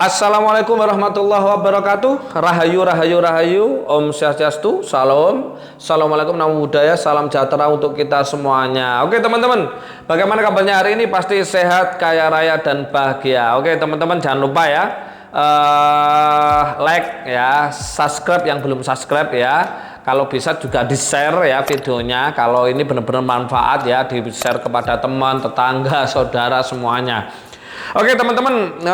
Assalamualaikum warahmatullahi wabarakatuh. Rahayu, rahayu, rahayu. Om Swastiastu. Salam. Assalamualaikum, namo buddhaya. Salam sejahtera untuk kita semuanya. Oke teman-teman, bagaimana kabarnya hari ini? Pasti sehat, kaya raya dan bahagia. Oke teman-teman, jangan lupa ya like ya, subscribe yang belum subscribe ya. Kalau bisa juga di share ya videonya. Kalau ini benar-benar manfaat ya, di share kepada teman, tetangga, saudara semuanya. Oke teman-teman,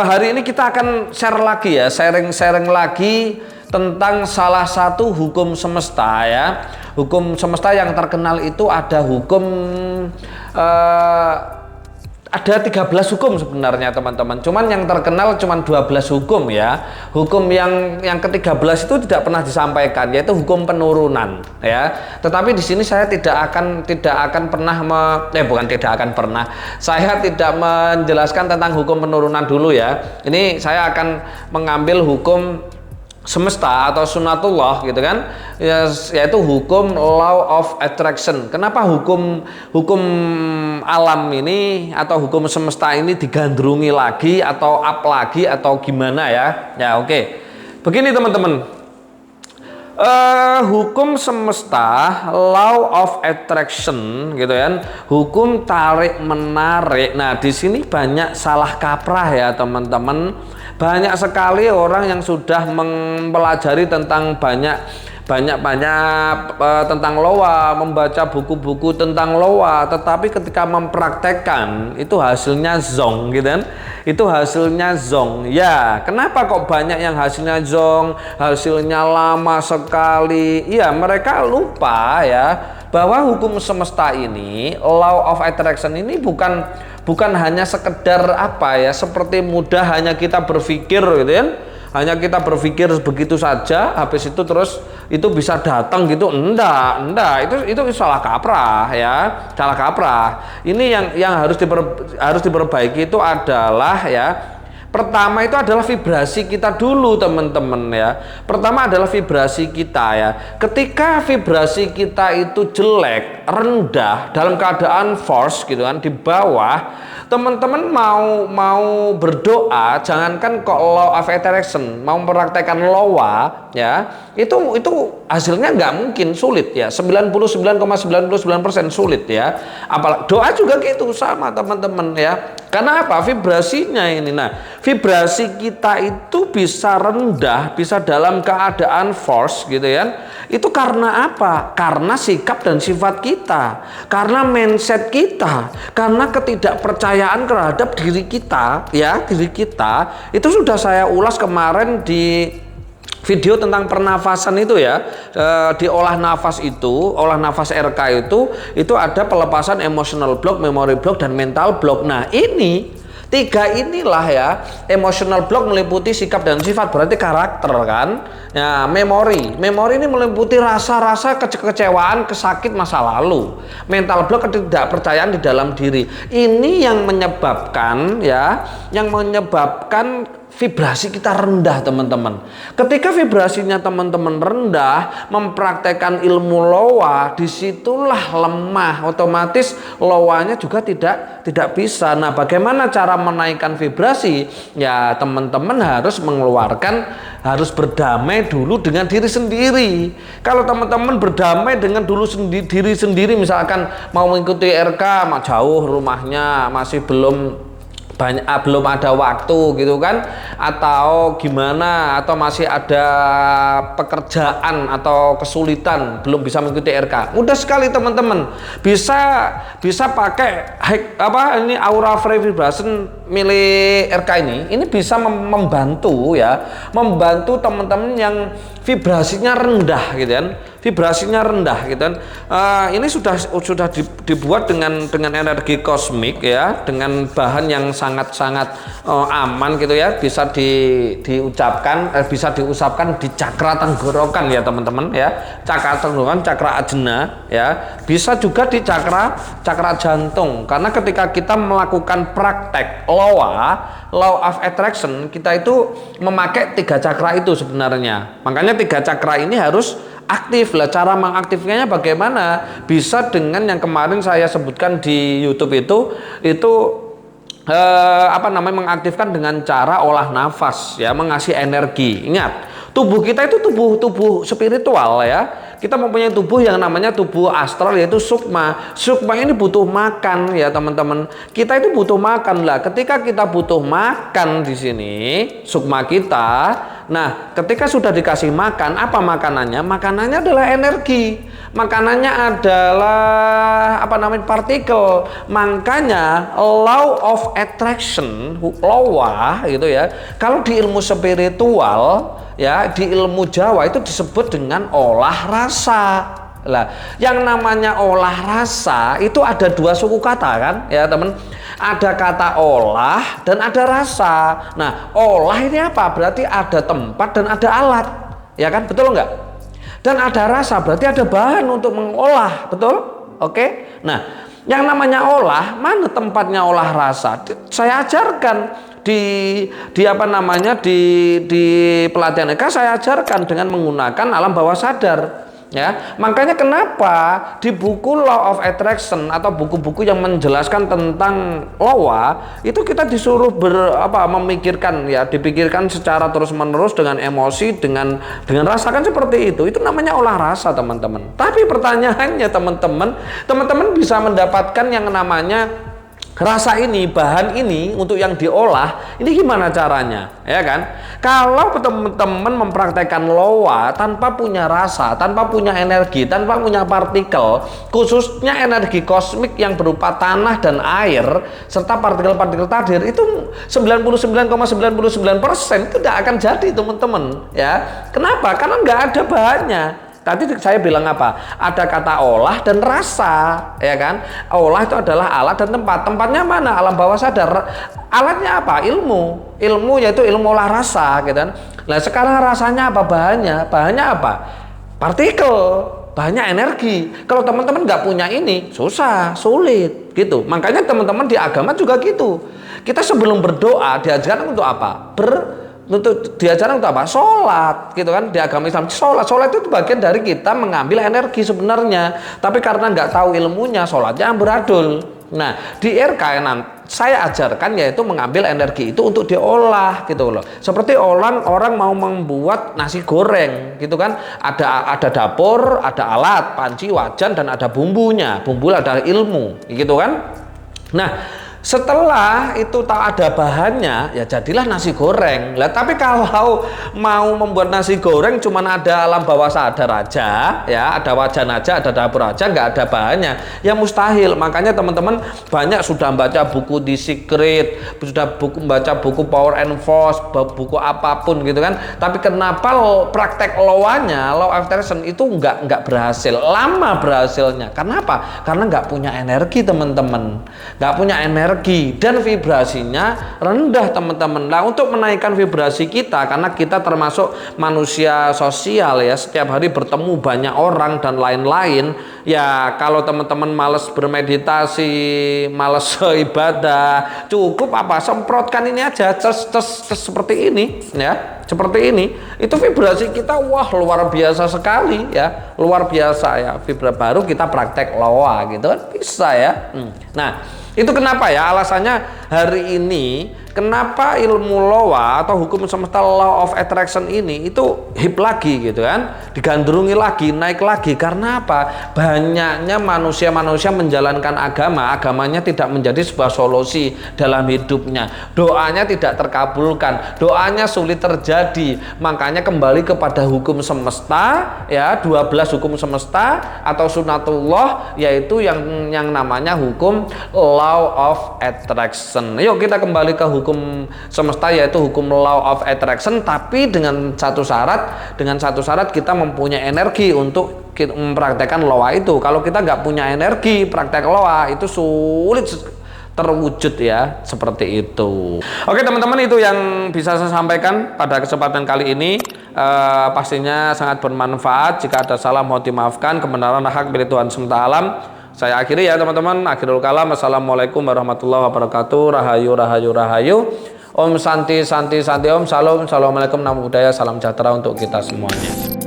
hari ini kita akan share lagi ya, sharing lagi tentang salah satu hukum semesta ya. Hukum semesta yang terkenal itu ada hukum ada 13 hukum sebenarnya teman-teman. Cuman yang terkenal cuman 12 hukum ya. Hukum yang ke-13 itu tidak pernah disampaikan, yaitu hukum penurunan ya. Tetapi di sini saya tidak akan pernah saya tidak menjelaskan tentang hukum penurunan dulu ya. Ini saya akan mengambil hukum semesta atau sunatullah gitu kan, yaitu hukum law of attraction. Kenapa hukum alam ini atau hukum semesta ini digandrungi lagi atau up lagi atau gimana ya? Ya oke. Begini teman-teman, hukum semesta law of attraction gitu kan, hukum tarik menarik. Nah di sini banyak salah kaprah ya teman-teman. Banyak sekali orang yang sudah mempelajari tentang banyak tentang loa, membaca buku-buku tentang loa, tetapi ketika mempraktekkan itu hasilnya zong gitu kan. Itu hasilnya zong. Ya, kenapa kok banyak yang hasilnya zong, hasilnya lama sekali? Ya, mereka lupa ya bahwa hukum semesta ini, law of attraction ini bukan hanya sekedar seperti mudah hanya kita berpikir gitu kan, hanya kita berpikir begitu saja habis itu terus itu bisa datang gitu. Enggak, itu salah kaprah ya, salah kaprah. Ini yang harus diperbaiki itu adalah ya, pertama itu adalah vibrasi kita dulu teman-teman ya. Pertama adalah vibrasi kita ya. Ketika vibrasi kita itu jelek, rendah, dalam keadaan force gitu kan, di bawah, teman-teman mau berdoa, jangankan kok law of attraction, mau mempraktekkan loa ya, itu hasilnya nggak mungkin, sulit ya, 99,99% sulit ya. Apalagi doa juga gitu sama teman-teman ya. Karena apa? Vibrasinya ini. Nah, vibrasi kita itu bisa rendah, bisa dalam keadaan force gitu ya. Itu karena apa? Karena sikap dan sifat kita, karena mindset kita, karena ketidakpercayaan terhadap diri kita ya, diri kita. Itu sudah saya ulas kemarin di video tentang pernafasan itu ya. Di olah nafas RK itu ada pelepasan emotional block, memory block, dan mental block. Nah ini tiga inilah ya, emotional block meliputi sikap dan sifat, berarti karakter kan ya. Memori ini meliputi rasa-rasa kekecewaan, kesakit masa lalu. Mental block ketidakpercayaan di dalam diri. Ini yang menyebabkan vibrasi kita rendah teman-teman. Ketika vibrasinya teman-teman rendah, mempraktekkan ilmu loa, disitulah lemah, otomatis loanya juga tidak bisa. Nah, bagaimana cara menaikkan vibrasi? Ya, teman-teman harus berdamai dulu dengan diri sendiri. Kalau teman-teman berdamai dengan diri sendiri, misalkan mau mengikuti RK, jauh rumahnya, masih belum ada waktu gitu kan, atau gimana, atau masih ada pekerjaan atau kesulitan belum bisa mengikuti RK, mudah sekali teman-teman bisa pakai ini aura free vibration milik RK ini bisa membantu teman-teman yang vibrasinya rendah gitu kan, ini sudah dibuat dengan energi kosmik ya, dengan bahan yang sangat aman gitu ya, bisa diusapkan di cakra tenggorokan ya teman-teman ya, cakra tenggorokan, cakra ajna ya, bisa juga di cakra jantung. Karena ketika kita melakukan praktek law of attraction, kita itu memakai 3 cakra itu sebenarnya. Makanya 3 cakra ini harus aktif lah. Cara mengaktifkannya bagaimana? Bisa dengan yang kemarin saya sebutkan di YouTube itu mengaktifkan dengan cara olah nafas ya, mengasih energi. Ingat, tubuh kita itu tubuh spiritual ya. Kita mempunyai tubuh yang namanya tubuh astral, yaitu sukma. Sukma ini butuh makan ya teman-teman. Kita itu butuh makan lah. Ketika kita butuh makan di sini, sukma kita. Nah, ketika sudah dikasih makan, apa makanannya? Makanannya adalah energi. Makanannya adalah partikel. Makanya law of attraction, law gitu ya. Kalau di ilmu spiritual ya, di ilmu Jawa itu disebut dengan olah rasa. Lah, yang namanya olah rasa itu ada dua suku kata kan ya teman. Ada kata olah dan ada rasa. Nah, olah ini apa? Berarti ada tempat dan ada alat. Ya kan? Betul nggak? Dan ada rasa berarti ada bahan untuk mengolah. Betul? Oke? Nah, yang namanya olah, mana tempatnya olah rasa? Saya ajarkan di pelatihan EK, saya ajarkan dengan menggunakan alam bawah sadar ya. Makanya kenapa di buku Law of Attraction atau buku-buku yang menjelaskan tentang law itu kita disuruh memikirkan ya, dipikirkan secara terus-menerus dengan emosi, dengan rasakan seperti itu. Itu namanya olah rasa teman-teman. Tapi pertanyaannya teman-teman bisa mendapatkan yang namanya rasa ini, bahan ini untuk yang diolah, ini gimana caranya? Ya kan? Kalau teman-teman mempraktekkan loa tanpa punya rasa, tanpa punya energi, tanpa punya partikel, khususnya energi kosmik yang berupa tanah dan air serta partikel-partikel tadir, itu 99,99% itu tidak akan jadi teman-teman ya. Kenapa? Karena nggak ada bahannya. Tadi saya bilang apa? Ada kata olah dan rasa, ya kan? Olah itu adalah alat dan tempat. Tempatnya mana? Alam bawah sadar. Alatnya apa? Ilmu. Ilmu yaitu ilmu olah rasa, gitu kan? Nah, sekarang rasanya apa? Bahannya apa? Partikel. Bahannya energi. Kalau teman-teman nggak punya ini, susah, sulit, gitu. Makanya teman-teman di agama juga gitu. Kita sebelum berdoa diajarkan untuk apa? Diajarkan untuk apa? Sholat, gitu kan? Di agama Islam sholat itu bagian dari kita mengambil energi sebenarnya, tapi karena nggak tahu ilmunya, sholatnya amburadul. Nah, di RK saya ajarkan yaitu mengambil energi itu untuk diolah, gitu loh. Seperti orang mau membuat nasi goreng, gitu kan? Ada dapur, ada alat, panci, wajan, dan ada bumbunya. Bumbu adalah ilmu, gitu kan? Nah, setelah itu tak ada bahannya, ya jadilah nasi goreng. Lah, tapi kalau mau membuat nasi goreng cuman ada alam bawah sadar aja, ya ada wajan aja, ada dapur aja, nggak ada bahannya, ya mustahil. Makanya teman-teman banyak sudah baca buku The Secret, sudah baca buku Power and Force, buku apapun gitu kan. Tapi kenapa praktek law-nya, law of attraction itu nggak berhasil? Lama berhasilnya. Karena apa? Karena nggak punya energi teman-teman, nggak punya energi dan vibrasinya rendah teman-teman. Nah, untuk menaikkan vibrasi kita, karena kita termasuk manusia sosial ya, setiap hari bertemu banyak orang dan lain-lain ya. Kalau teman-teman males bermeditasi, males ibadah, cukup semprotkan ini aja, ces seperti ini ya, seperti ini. Itu vibrasi kita luar biasa sekali ya, luar biasa ya. Baru kita praktek loa gitu kan, bisa ya. Nah, itu kenapa ya alasannya hari ini kenapa ilmu loa atau hukum semesta law of attraction ini itu hip lagi gitu kan, digandrungi lagi, naik lagi. Karena apa? Banyaknya manusia menjalankan agamanya tidak menjadi sebuah solusi dalam hidupnya, doanya tidak terkabulkan, doanya sulit terjadi. Makanya kembali kepada hukum semesta ya, 12 hukum semesta atau sunatullah, yaitu yang namanya hukum law of attraction. Yuk kita kembali ke hukum semesta, yaitu hukum law of attraction, tapi dengan satu syarat kita mempunyai energi untuk mempraktekkan law itu. Kalau kita nggak punya energi, praktek law itu sulit terwujud ya, seperti itu. Oke teman-teman, itu yang bisa saya sampaikan pada kesempatan kali ini. Pastinya sangat bermanfaat. Jika ada salah mohon dimaafkan. Kebenaran hak milik Tuhan semesta alam. Saya akhiri ya teman-teman. Akhirul kalam. Assalamualaikum warahmatullahi wabarakatuh. Rahayu, rahayu, rahayu. Om santi, santi, santi. Om salam. Assalamualaikum, namo buddhaya. Salam sejahtera untuk kita semuanya.